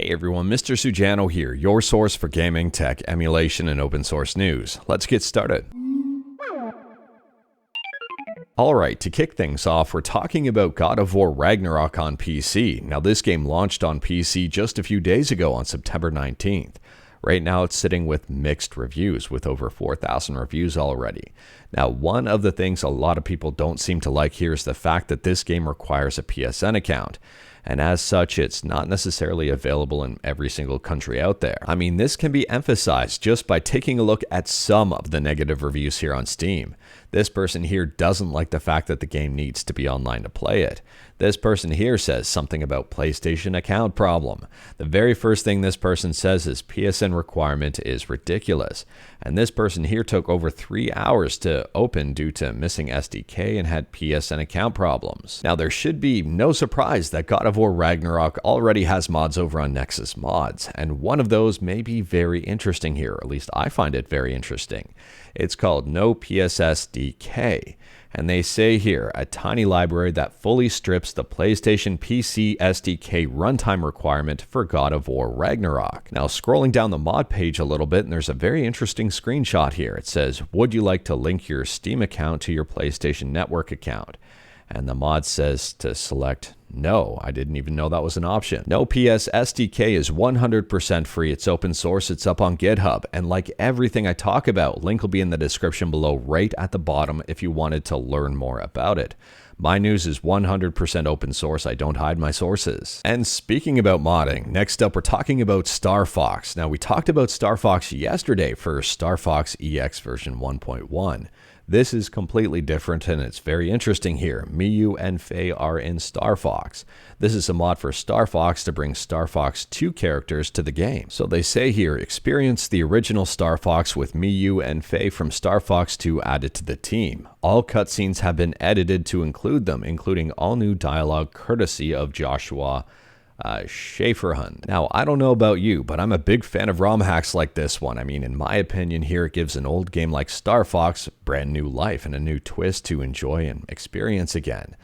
Hey everyone, Mr. Sujano here, your source for gaming, tech, emulation, and open source news. Let's get started. Alright, to kick things off, we're talking about God of War Ragnarok on PC. Now this game launched on PC just a few days ago on September 19th. Right now it's sitting with mixed reviews, with over 4,000 reviews already. Now one of the things a lot of people don't seem to like here is the fact that this game requires a PSN account. And as such, it's not necessarily available in every single country out there. I mean, this can be emphasized just by taking a look at some of the negative reviews here on Steam. This person here doesn't like the fact that the game needs to be online to play it. This person here says something about PlayStation account problem. The very first thing this person says is PSN requirement is ridiculous. And this person here took over 3 hours to open due to missing SDK and had PSN account problems. Now there should be no surprise that God of War Ragnarok already has mods over on Nexus Mods, and one of those may be very interesting here, or at least I find it very interesting. It's called No PSSDK. And they say here, a tiny library that fully strips the PlayStation PC SDK runtime requirement for God of War Ragnarok. Now scrolling down the mod page a little bit, and there's a very interesting screenshot here. It says, would you like to link your Steam account to your PlayStation Network account? And the mod says to select no. I didn't even know that was an option. No PS SDK is 100% free. It's open source. It's up on GitHub. And like everything I talk about, link will be in the description below right at the bottom if you wanted to learn more about it. My news is 100% open source. I don't hide my sources. And speaking about modding, next up we're talking about Star Fox. Now we talked about Star Fox yesterday for Star Fox EX version 1.1. This is completely different and it's very interesting here. Miyu and Fay are in Star Fox. This is a mod for Star Fox to bring Star Fox 2 characters to the game. So they say here, experience the original Star Fox with Miyu and Fay from Star Fox 2 added to the team. All cutscenes have been edited to include them, including all new dialogue courtesy of Joshua Schaeferhund. Now, I don't know about you, but I'm a big fan of ROM hacks like this one. I mean, in my opinion here, it gives an old game like Star Fox brand new life and a new twist to enjoy and experience again.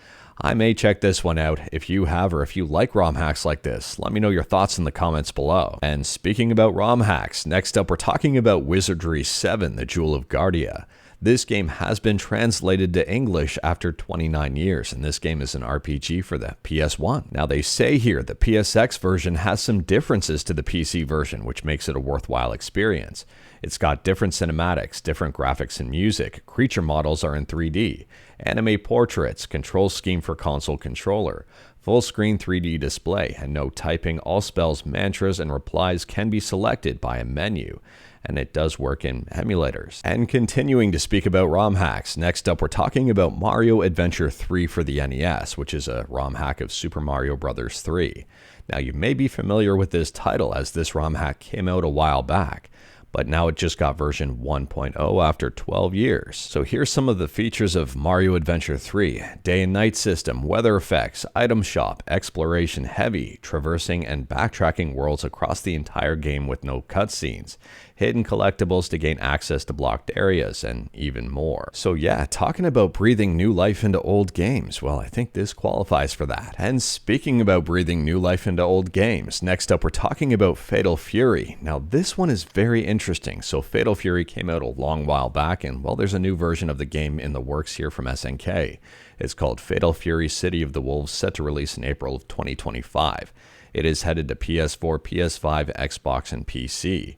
I may check this one out. If you have, or if you like ROM hacks like this, let me know your thoughts in the comments below. And speaking about ROM hacks, next up we're talking about Wizardry VII, the Jewel of Guardia. This game has been translated to English after 29 years, and this game is an RPG for the PS1. Now they say here the PSX version has some differences to the PC version, which makes it a worthwhile experience. It's got different cinematics, different graphics and music, creature models are in 3D, anime portraits, control scheme for console controller, full screen 3D display, and no typing. All spells, mantras, and replies can be selected by a menu. And it does work in emulators. And continuing to speak about ROM hacks, next up we're talking about Mario Adventure 3 for the NES, which is a ROM hack of Super Mario Bros. 3. Now you may be familiar with this title as this ROM hack came out a while back, but now it just got version 1.0 after 12 years. So here's some of the features of Mario Adventure 3. Day and night system, weather effects, item shop, exploration heavy, traversing and backtracking worlds across the entire game with no cutscenes, hidden collectibles to gain access to blocked areas, and even more. So yeah, talking about breathing new life into old games, well, I think this qualifies for that. And speaking about breathing new life into old games, next up we're talking about Fatal Fury. Now this one is very interesting. So Fatal Fury came out a long while back, and well, there's a new version of the game in the works here from SNK. It's called Fatal Fury City of the Wolves, set to release in April of 2025. It is headed to PS4, PS5, Xbox, and PC.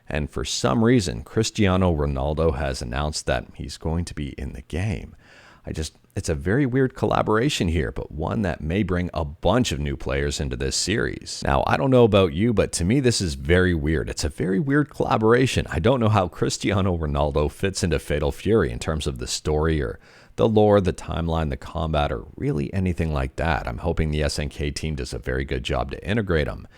And for some reason, Cristiano Ronaldo has announced that he's going to be in the game. It's a very weird collaboration here, but one that may bring a bunch of new players into this series. Now, I don't know about you, but to me, this is very weird. It's a very weird collaboration. I don't know how Cristiano Ronaldo fits into Fatal Fury in terms of the story or the lore, the timeline, the combat, or really anything like that. I'm hoping the SNK team does a very good job to integrate him.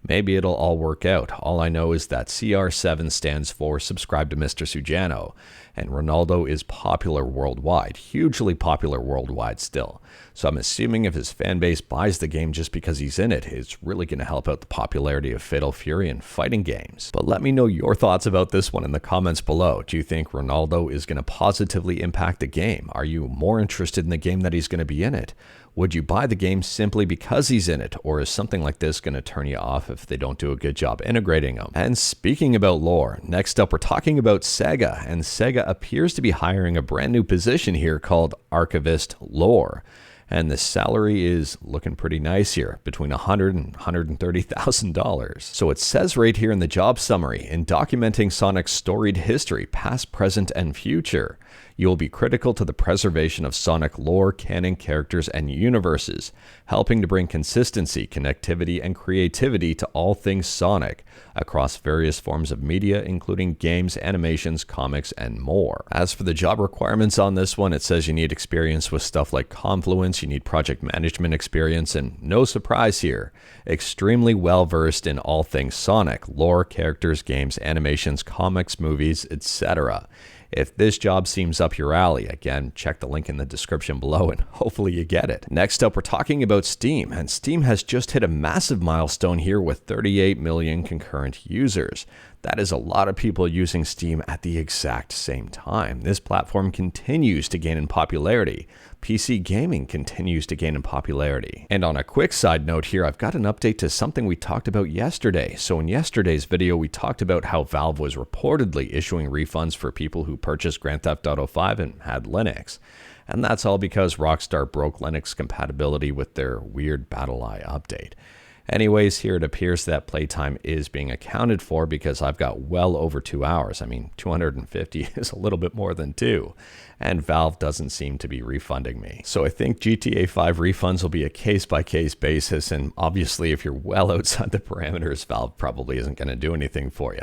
Maybe it'll all work out. All I know is that CR7 stands for Subscribe to Mr. Sujano, and Ronaldo is popular worldwide, hugely popular worldwide still. So I'm assuming if his fan base buys the game just because he's in it, it's really going to help out the popularity of Fatal Fury and fighting games. But let me know your thoughts about this one in the comments below. Do you think Ronaldo is going to positively impact the game? Are you more interested in the game that he's going to be in it? Would you buy the game simply because he's in it, or is something like this going to turn you off if they don't do a good job integrating them? And speaking about lore, next up we're talking about Sega, and Sega appears to be hiring a brand new position here called Archivist Lore. And the salary is looking pretty nice here, between $100,000 and $130,000. So it says right here in the job summary, in documenting Sonic's storied history, past, present, and future, you will be critical to the preservation of Sonic lore, canon characters, and universes, helping to bring consistency, connectivity, and creativity to all things Sonic, across various forms of media, including games, animations, comics, and more. As for the job requirements on this one, it says you need experience with stuff like Confluence, you need project management experience, and no surprise here, extremely well-versed in all things Sonic, lore, characters, games, animations, comics, movies, etc. If this job seems up your alley, again, check the link in the description below and hopefully you get it. Next up, we're talking about Steam, and Steam has just hit a massive milestone here with 38 million concurrent users. That is a lot of people using Steam at the exact same time. This platform continues to gain in popularity. PC gaming continues to gain in popularity. And on a quick side note here, I've got an update to something we talked about yesterday. So in yesterday's video, we talked about how Valve was reportedly issuing refunds for people who purchased Grand Theft Auto 5 and had Linux. And that's all because Rockstar broke Linux compatibility with their weird BattleEye update. Anyways, here it appears that playtime is being accounted for because I've got well over 2 hours. I mean, 250 is a little bit more than 2. And Valve doesn't seem to be refunding me. So I think GTA 5 refunds will be a case-by-case basis, and obviously if you're well outside the parameters, Valve probably isn't going to do anything for you.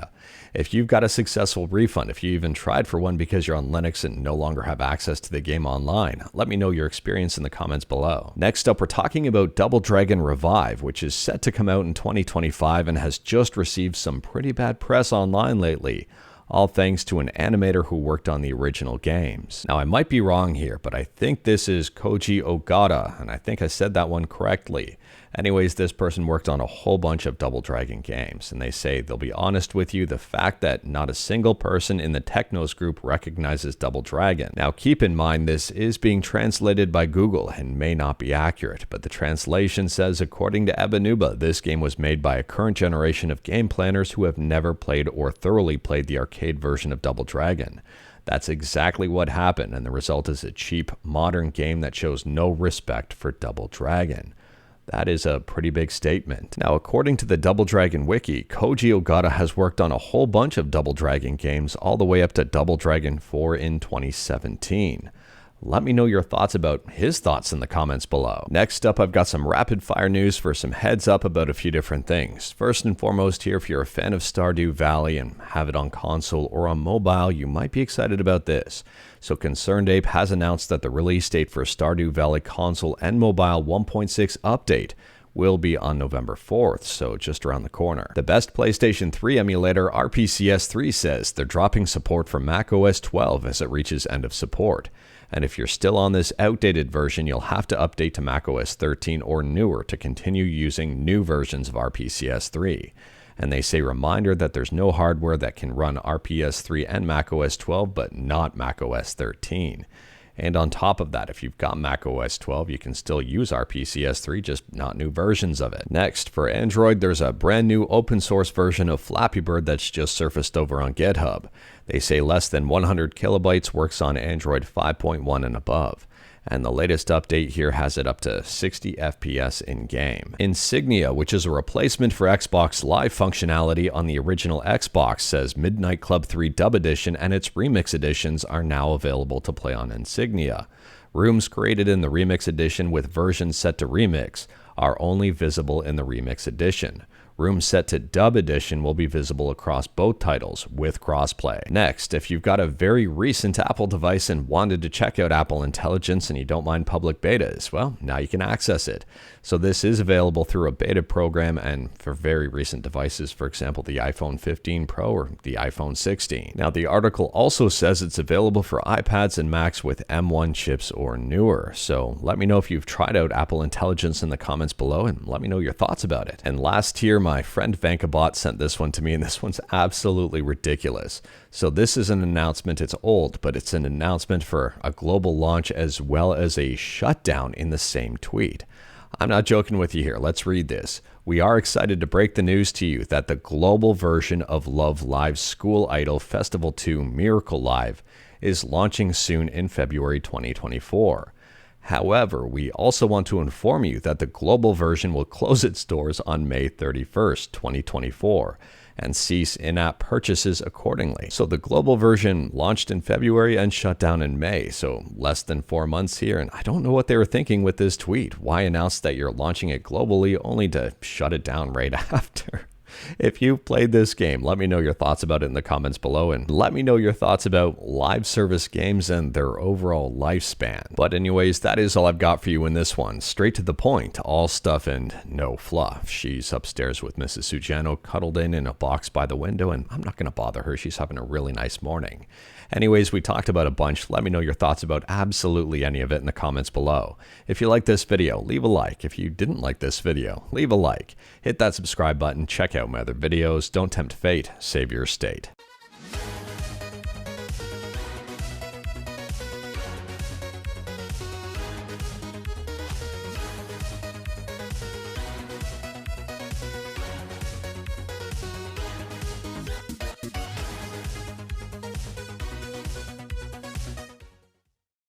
If you've got a successful refund, if you even tried for one because you're on Linux and no longer have access to the game online, let me know your experience in the comments below. Next up, we're talking about Double Dragon Revive, which is set to come out in 2025 and has just received some pretty bad press online lately, all thanks to an animator who worked on the original games. Now, I might be wrong here, but I think this is Koji Ogata, and I think I said that one correctly. Anyways, this person worked on a whole bunch of Double Dragon games, and they say they'll be honest with you, the fact that not a single person in the Technos group recognizes Double Dragon. Now, keep in mind this is being translated by Google and may not be accurate, but the translation says, according to Ebanuba, this game was made by a current generation of game planners who have never played or thoroughly played the arcade version of Double Dragon. That's exactly what happened, and the result is a cheap, modern game that shows no respect for Double Dragon. That is a pretty big statement. Now, according to the Double Dragon Wiki, Koji Ogata has worked on a whole bunch of Double Dragon games all the way up to Double Dragon 4 in 2017. Let me know your thoughts about his thoughts in the comments below. Next up, I've got some rapid fire news for some heads up about a few different things. First and foremost here, if you're a fan of Stardew Valley and have it on console or on mobile, you might be excited about this. So Concerned Ape has announced that the release date for Stardew Valley console and mobile 1.6 update will be on November 4th, so just around the corner. The best PlayStation 3 emulator, RPCS3, says they're dropping support for macOS 12 as it reaches end of support. And if you're still on this outdated version, you'll have to update to macOS 13 or newer to continue using new versions of RPCS3. And they say reminder that there's no hardware that can run RPCS3 and macOS 12, but not macOS 13. And on top of that, if you've got macOS 12, you can still use RPCS3, just not new versions of it. Next, for Android, there's a brand new open source version of Flappy Bird that's just surfaced over on GitHub. They say less than 100 kilobytes, works on Android 5.1 and above. And the latest update here has it up to 60 FPS in-game. Insignia, which is a replacement for Xbox Live functionality on the original Xbox, says Midnight Club 3 Dub Edition and its Remix Editions are now available to play on Insignia. Rooms created in the Remix Edition with versions set to Remix are only visible in the Remix Edition. Rooms set to Dub Edition will be visible across both titles with crossplay. Next, if you've got a very recent Apple device and wanted to check out Apple Intelligence and you don't mind public betas, well, now you can access it. So this is available through a beta program and for very recent devices, for example, the iPhone 15 Pro or the iPhone 16. Now, the article also says it's available for iPads and Macs with M1 chips or newer. So let me know if you've tried out Apple Intelligence in the comments below and let me know your thoughts about it. And last here, my my friend Vankabot sent this one to me, and this one's absolutely ridiculous. So this is an announcement. It's old, but it's an announcement for a global launch as well as a shutdown in the same tweet. I'm not joking with you here. Let's read this. We are excited to break the news to you that the global version of Love Live's School Idol Festival 2 Miracle Live is launching soon in February 2024. However, we also want to inform you that the global version will close its doors on May 31st, 2024, and cease in-app purchases accordingly. So the global version launched in February and shut down in May, so less than 4 months here, and I don't know what they were thinking with this tweet. Why announce that you're launching it globally only to shut it down right after? If you played this game, let me know your thoughts about it in the comments below, and let me know your thoughts about live service games and their overall lifespan. But anyways, that is all I've got for you in this one. Straight to the point, all stuff and no fluff. She's upstairs with Mrs. Sujano, cuddled in a box by the window, and I'm not going to bother her. She's having a really nice morning. Anyways, we talked about a bunch. Let me know your thoughts about absolutely any of it in the comments below. If you like this video, leave a like. If you didn't like this video, leave a like. Hit that subscribe button. Check out my other videos. Don't tempt fate. Save your state.